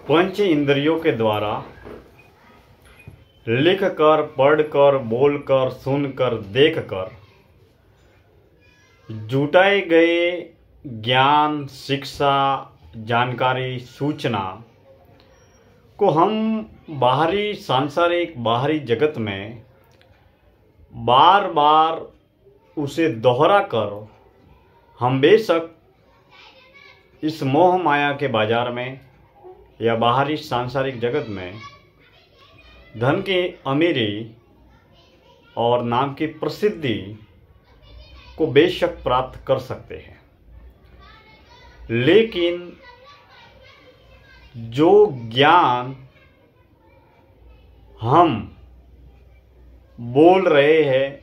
पंच इंद्रियों के द्वारा लिख कर, पढ़कर, बोलकर, सुनकर, देखकर जुटाए गए ज्ञान, शिक्षा, जानकारी, सूचना को हम बाहरी सांसारिक बाहरी जगत में बार बार उसे दोहरा कर हम बेशक इस मोह माया के बाजार में या बाहरी सांसारिक जगत में धन की अमीरी और नाम की प्रसिद्धि को बेशक प्राप्त कर सकते हैं, लेकिन जो ज्ञान हम बोल रहे हैं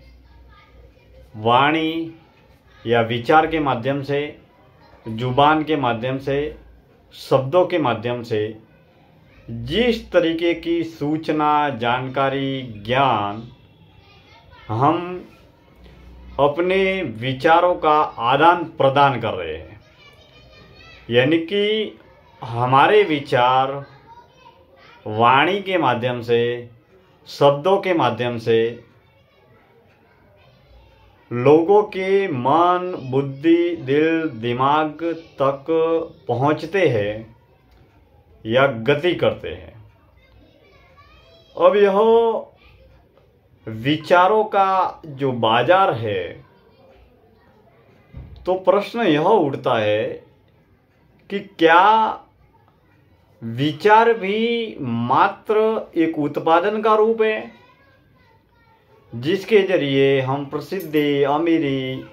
वाणी या विचार के माध्यम से, जुबान के माध्यम से, शब्दों के माध्यम से जिस तरीके की सूचना, जानकारी, ज्ञान हम अपने विचारों का आदान प्रदान कर रहे हैं, यानी कि हमारे विचार वाणी के माध्यम से, शब्दों के माध्यम से लोगों के मन, बुद्धि, दिल, दिमाग तक पहुंचते हैं या गति करते हैं। अब यह विचारों का जो बाजार है, तो प्रश्न यह उठता है कि क्या विचार भी मात्र एक उत्पादन का रूप है जिसके जरिए हम प्रसिद्धि, अमीरी,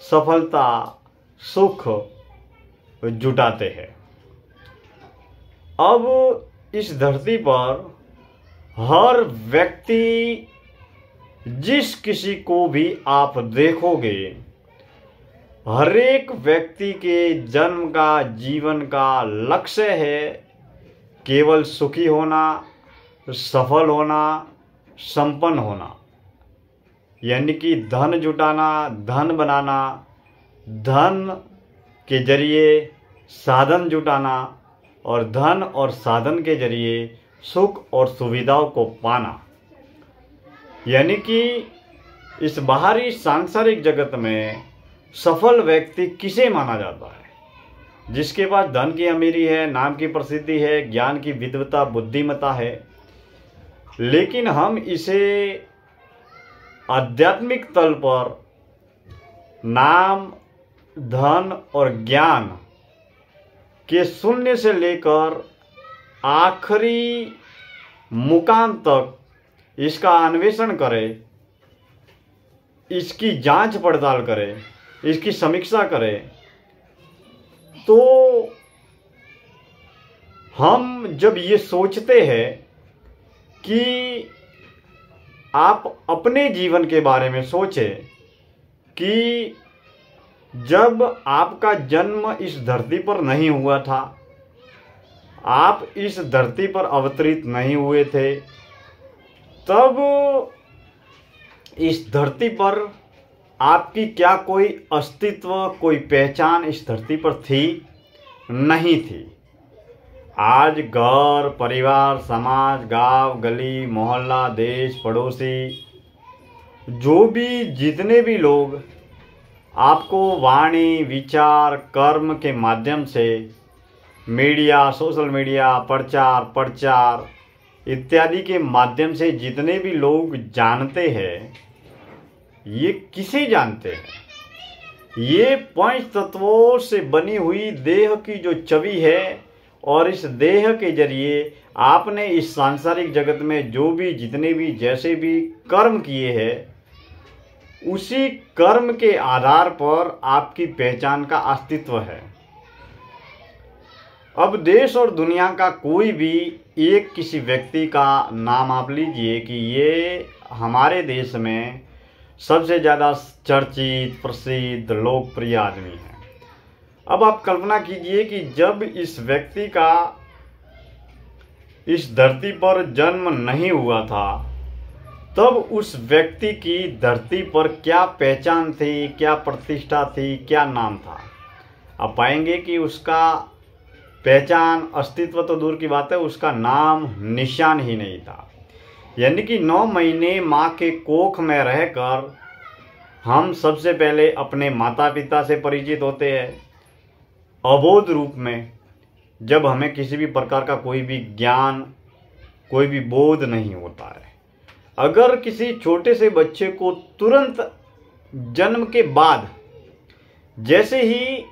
सफलता, सुख जुटाते हैं। अब इस धरती पर हर व्यक्ति, जिस किसी को भी आप देखोगे, हर एक व्यक्ति के जन्म का, जीवन का लक्ष्य है केवल सुखी होना, सफल होना, संपन्न होना, यानी कि धन जुटाना, धन बनाना, धन के जरिए साधन जुटाना और धन और साधन के जरिए सुख और सुविधाओं को पाना। यानी कि इस बाहरी सांसारिक जगत में सफल व्यक्ति किसे माना जाता है? जिसके पास धन की अमीरी है, नाम की प्रसिद्धि है, ज्ञान की विद्वता, बुद्धिमत्ता है। लेकिन हम इसे आध्यात्मिक तल पर नाम, धन और ज्ञान के शून्य से लेकर आखिरी मुकाम तक इसका अन्वेषण करें, इसकी जांच पड़ताल करें, इसकी समीक्षा करें, तो हम जब ये सोचते हैं कि आप अपने जीवन के बारे में सोचें कि जब आपका जन्म इस धरती पर नहीं हुआ था, आप इस धरती पर अवतरित नहीं हुए थे, तब इस धरती पर आपकी क्या कोई अस्तित्व, कोई पहचान इस धरती पर थी? नहीं थी। आज घर, परिवार, समाज, गांव, गली, मोहल्ला, देश, पड़ोसी, जो भी जितने भी लोग आपको वाणी, विचार, कर्म के माध्यम से मीडिया, सोशल मीडिया, प्रचार इत्यादि के माध्यम से जितने भी लोग जानते हैं, ये किसे जानते हैं? ये पंच तत्वों से बनी हुई देह की जो छवि है, और इस देह के जरिए आपने इस सांसारिक जगत में जो भी, जितने भी, जैसे भी कर्म किए हैं, उसी कर्म के आधार पर आपकी पहचान का अस्तित्व है। अब देश और दुनिया का कोई भी एक किसी व्यक्ति का नाम आप लीजिए कि ये हमारे देश में सबसे ज़्यादा चर्चित, प्रसिद्ध, लोकप्रिय आदमी है। अब आप कल्पना कीजिए कि जब इस व्यक्ति का इस धरती पर जन्म नहीं हुआ था, तब उस व्यक्ति की धरती पर क्या पहचान थी, क्या प्रतिष्ठा थी, क्या नाम था? आप पाएंगे कि उसका पहचान, अस्तित्व तो दूर की बात है, उसका नाम निशान ही नहीं था। यानी कि 9 महीने माँ के कोख में रहकर हम सबसे पहले अपने माता पिता से परिचित होते हैं अबोध रूप में, जब हमें किसी भी प्रकार का कोई भी ज्ञान, कोई भी बोध नहीं होता है। अगर किसी छोटे से बच्चे को तुरंत जन्म के बाद जैसे ही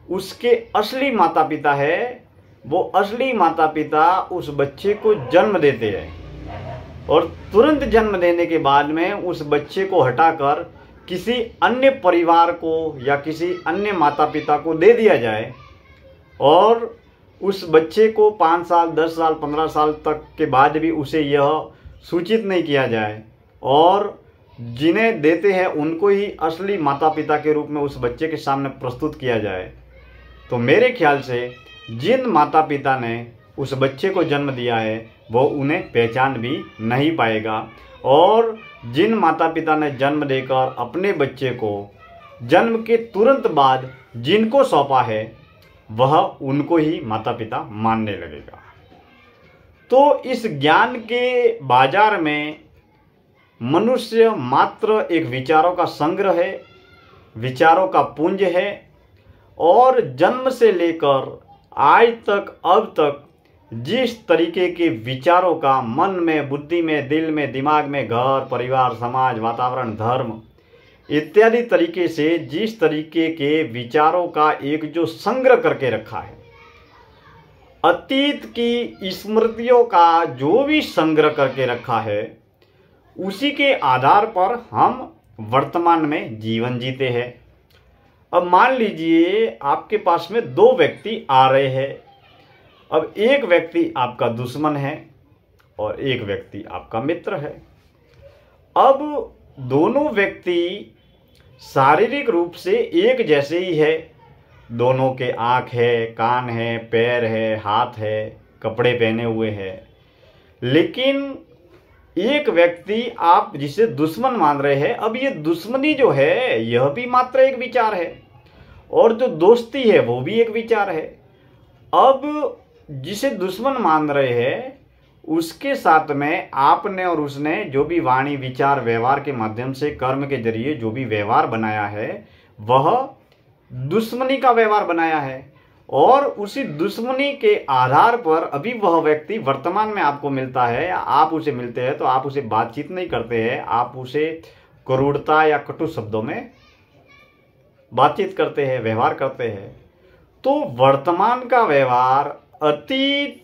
उसके असली माता पिता है, वो असली माता पिता उस बच्चे को जन्म देते हैं और तुरंत जन्म देने के बाद में उस बच्चे को हटाकर किसी अन्य परिवार को या किसी अन्य माता पिता को दे दिया जाए और उस बच्चे को 5 साल, 10 साल, 15 साल तक के बाद भी उसे यह सूचित नहीं किया जाए और जिन्हें देते हैं उनको ही असली माता पिता के रूप में उस बच्चे के सामने प्रस्तुत किया जाए, तो मेरे ख्याल से जिन माता पिता ने उस बच्चे को जन्म दिया है वो उन्हें पहचान भी नहीं पाएगा और जिन माता पिता ने जन्म देकर अपने बच्चे को जन्म के तुरंत बाद जिनको सौंपा है वह उनको ही माता पिता मानने लगेगा। तो इस ज्ञान के बाजार में मनुष्य मात्र एक विचारों का संग्रह है, विचारों का पुंज है और जन्म से लेकर आज तक, अब तक जिस तरीके के विचारों का मन में, बुद्धि में, दिल में, दिमाग में, घर, परिवार, समाज, वातावरण, धर्म इत्यादि तरीके से जिस तरीके के विचारों का एक जो संग्रह करके रखा है, अतीत की स्मृतियों का जो भी संग्रह करके रखा है, उसी के आधार पर हम वर्तमान में जीवन जीते हैं। अब मान लीजिए आपके पास में 2 व्यक्ति आ रहे हैं। अब एक व्यक्ति आपका दुश्मन है और एक व्यक्ति आपका मित्र है। अब दोनों व्यक्ति शारीरिक रूप से एक जैसे ही है, दोनों के आँख है, कान है, पैर है, हाथ है, कपड़े पहने हुए हैं, लेकिन एक व्यक्ति आप जिसे दुश्मन मान रहे हैं, अब ये दुश्मनी जो है यह भी मात्र एक विचार है और जो दोस्ती है वो भी एक विचार है। अब जिसे दुश्मन मान रहे हैं उसके साथ में आपने और उसने जो भी वाणी, विचार, व्यवहार के माध्यम से, कर्म के जरिए जो भी व्यवहार बनाया है वह दुश्मनी का व्यवहार बनाया है और उसी दुश्मनी के आधार पर अभी वह व्यक्ति वर्तमान में आपको मिलता है या आप उसे मिलते हैं तो आप उसे बातचीत नहीं करते हैं, आप उसे क्रूरता या कटु शब्दों में बातचीत करते हैं, व्यवहार करते हैं। तो वर्तमान का व्यवहार, अतीत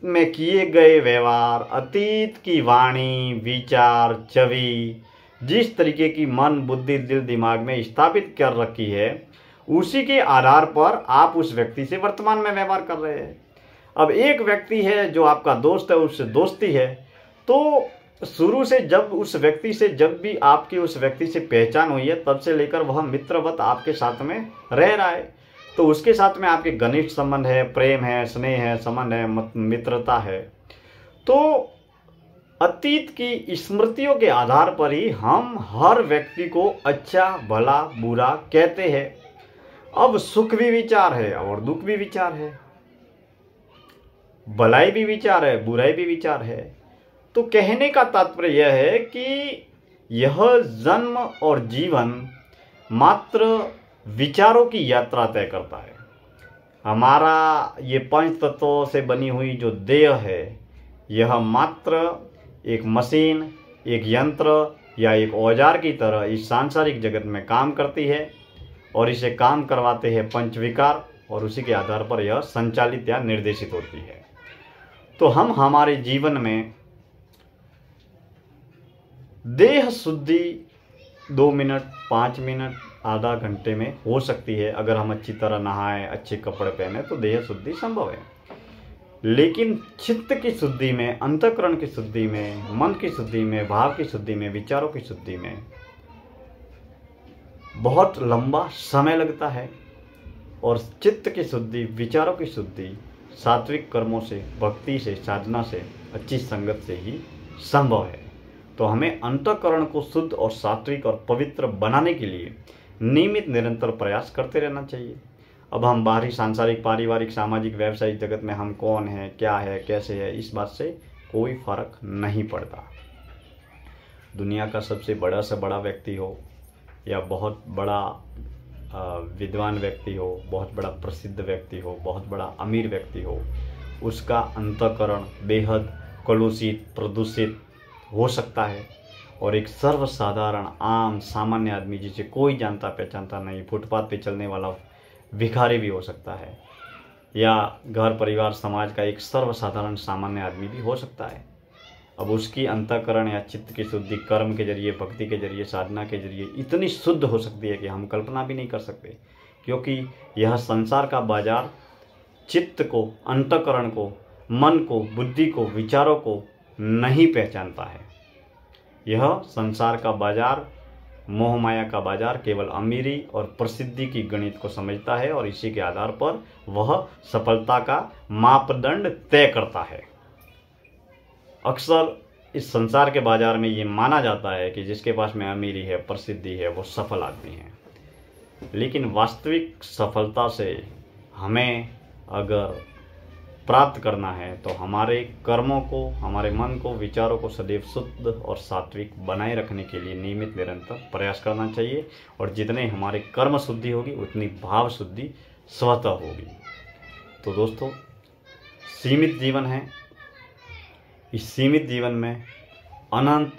में किए गए व्यवहार, अतीत की वाणी, विचार, छवि जिस तरीके की मन, बुद्धि, दिल, दिमाग में स्थापित कर रखी है, उसी के आधार पर आप उस व्यक्ति से वर्तमान में व्यवहार कर रहे हैं। अब एक व्यक्ति है जो आपका दोस्त है, उससे दोस्ती है, तो शुरू से जब उस व्यक्ति से, जब भी आपकी उस व्यक्ति से पहचान हुई है, तब से लेकर वह मित्रवत आपके साथ में रह रहा है, तो उसके साथ में आपके घनिष्ठ संबंध है, प्रेम है, स्नेह है, संबंध है, मित्रता है। तो अतीत की स्मृतियों के आधार पर ही हम हर व्यक्ति को अच्छा, भला, बुरा कहते हैं। अब सुख भी विचार है और दुख भी विचार है, भलाई भी विचार है, बुराई भी विचार है। तो कहने का तात्पर्य यह है कि यह जन्म और जीवन मात्र विचारों की यात्रा तय करता है। हमारा ये 5 तत्वों से बनी हुई जो देह है, यह मात्र एक मशीन, एक यंत्र या एक औजार की तरह इस सांसारिक जगत में काम करती है और इसे काम करवाते हैं पंच विकार और उसी के आधार पर यह संचालित या निर्देशित होती है। तो हम हमारे जीवन में देह शुद्धि 2 मिनट, 5 मिनट, आधा घंटे में हो सकती है। अगर हम अच्छी तरह नहाएं, अच्छे कपड़े पहने तो देह शुद्धि संभव है। लेकिन चित्त की शुद्धि में, अंतःकरण की शुद्धि में, मन की शुद्धि में, भाव की शुद्धि में, विचारों की शुद्धि में बहुत लंबा समय लगता है और चित्त की शुद्धि, विचारों की शुद्धि सात्विक कर्मों से, भक्ति से, साधना से, अच्छी संगत से ही संभव है। तो हमें अंतःकरण को शुद्ध और सात्विक और पवित्र बनाने के लिए नियमित निरंतर प्रयास करते रहना चाहिए। अब हम बाहरी सांसारिक पारिवारिक सामाजिक व्यवसायिक जगत में हम कौन हैं, क्या है, कैसे है, इस बात से कोई फर्क नहीं पड़ता। दुनिया का सबसे बड़ा से बड़ा व्यक्ति हो या बहुत बड़ा विद्वान व्यक्ति हो, बहुत बड़ा प्रसिद्ध व्यक्ति हो, बहुत बड़ा अमीर व्यक्ति हो, उसका अंतःकरण बेहद कलुषित प्रदूषित हो सकता है। और एक सर्वसाधारण आम सामान्य आदमी जिसे कोई जानता पहचानता नहीं, फुटपाथ पे चलने वाला भिखारी भी हो सकता है, या घर परिवार समाज का एक सर्वसाधारण सामान्य आदमी भी हो सकता है। अब उसकी अंतःकरण या चित्त की शुद्धि कर्म के जरिए, भक्ति के जरिए, साधना के जरिए इतनी शुद्ध हो सकती है कि हम कल्पना भी नहीं कर सकते, क्योंकि यह संसार का बाजार चित्त को, अंतःकरण को, मन को, बुद्धि को, विचारों को नहीं पहचानता है। यह संसार का बाजार, मोह माया का बाजार केवल अमीरी और प्रसिद्धि की गणित को समझता है और इसी के आधार पर वह सफलता का मापदंड तय करता है। अक्सर इस संसार के बाजार में ये माना जाता है कि जिसके पास में अमीरी है, प्रसिद्धि है, वो सफल आदमी है। लेकिन वास्तविक सफलता से हमें अगर प्राप्त करना है तो हमारे कर्मों को, हमारे मन को, विचारों को सदैव शुद्ध और सात्विक बनाए रखने के लिए नियमित निरंतर प्रयास करना चाहिए। और जितने हमारे कर्म शुद्धि होगी उतनी भाव शुद्धि स्वतः होगी। तो दोस्तों, सीमित जीवन है। इस सीमित जीवन में अनंत,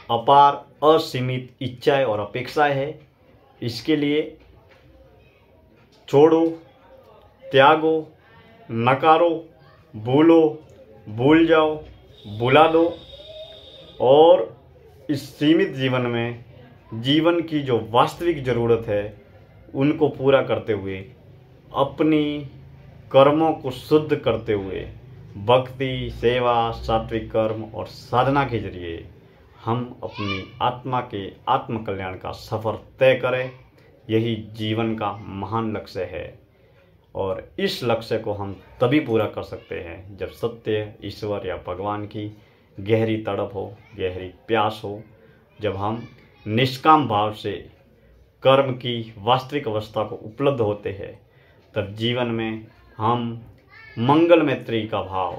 अपार, असीमित इच्छाएं और अपेक्षाएं है। इसके लिए छोड़ो, त्यागो, नकारो, भूलो, भूल जाओ, भुला दो और इस सीमित जीवन में जीवन की जो वास्तविक ज़रूरत है उनको पूरा करते हुए, अपनी कर्मों को शुद्ध करते हुए, भक्ति, सेवा, सात्विक कर्म और साधना के जरिए हम अपनी आत्मा के आत्मकल्याण का सफ़र तय करें। यही जीवन का महान लक्ष्य है और इस लक्ष्य को हम तभी पूरा कर सकते हैं जब सत्य, ईश्वर या भगवान की गहरी तड़प हो, गहरी प्यास हो। जब हम निष्काम भाव से कर्म की वास्तविक अवस्था को उपलब्ध होते हैं, तब जीवन में हम मंगल मैत्री का भाव,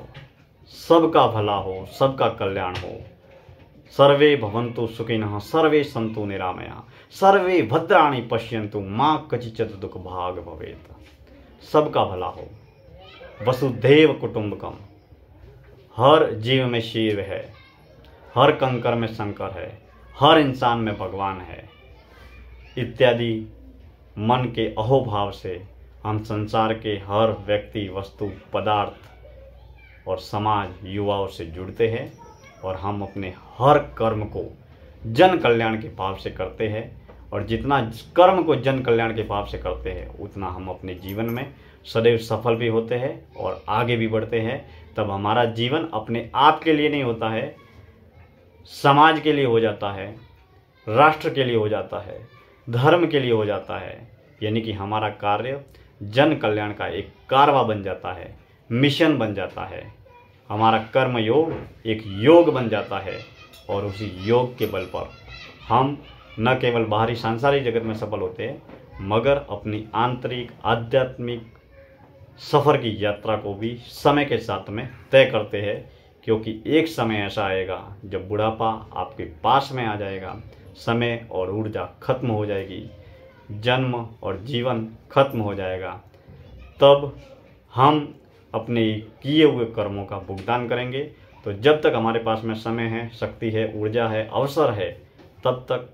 सबका भला हो, सबका कल्याण हो। सर्वे भवन्तु सुखिनः, सर्वे सन्तु निरामया, सर्वे भद्राणि पश्यन्तु, मा कचिचित् दुःख भाग भवेत्। सबका भला हो, वसुधैव कुटुंबकम। हर जीव में शिव है, हर कंकर में शंकर है, हर इंसान में भगवान है इत्यादि मन के अहोभाव से हम संसार के हर व्यक्ति, वस्तु, पदार्थ और समाज, युवाओं से जुड़ते हैं और हम अपने हर कर्म को जन कल्याण के भाव से करते हैं। और जितना कर्म को जन कल्याण के भाव से करते हैं उतना हम अपने जीवन में सदैव सफल भी होते हैं और आगे भी बढ़ते हैं। तब हमारा जीवन अपने आप के लिए नहीं होता है, समाज के लिए हो जाता है, राष्ट्र के लिए हो जाता है, धर्म के लिए हो जाता है। यानी कि हमारा कार्य जन कल्याण का एक कारवा बन जाता है, मिशन बन जाता है। हमारा कर्म योग एक योग बन जाता है और उसी योग के बल पर हम न केवल बाहरी सांसारिक जगत में सफल होते हैं मगर अपनी आंतरिक आध्यात्मिक सफ़र की यात्रा को भी समय के साथ में तय करते हैं। क्योंकि एक समय ऐसा आएगा जब बुढ़ापा आपके पास में आ जाएगा, समय और ऊर्जा खत्म हो जाएगी, जन्म और जीवन खत्म हो जाएगा। तब हम अपने किए हुए कर्मों का भुगतान करेंगे। तो जब तक हमारे पास में समय है, शक्ति है, ऊर्जा है, अवसर है, तब तक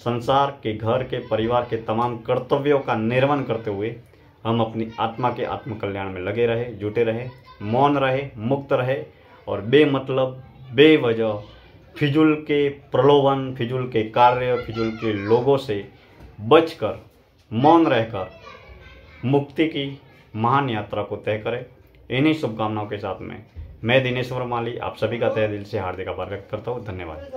संसार के, घर के, परिवार के तमाम कर्तव्यों का निर्वहन करते हुए हम अपनी आत्मा के आत्मकल्याण में लगे रहे, जुटे रहे, मौन रहे, मुक्त रहे और बेमतलब, बेवजह फिजूल के प्रलोभन, फिजूल के कार्य, फिजूल के लोगों से बचकर, मौन रहकर मुक्ति की महान यात्रा को तय करें। इन्हीं शुभकामनाओं के साथ में मैं दिनेश्वर माली आप सभी का तहे दिल से हार्दिक आभार व्यक्त करता हूँ। धन्यवाद।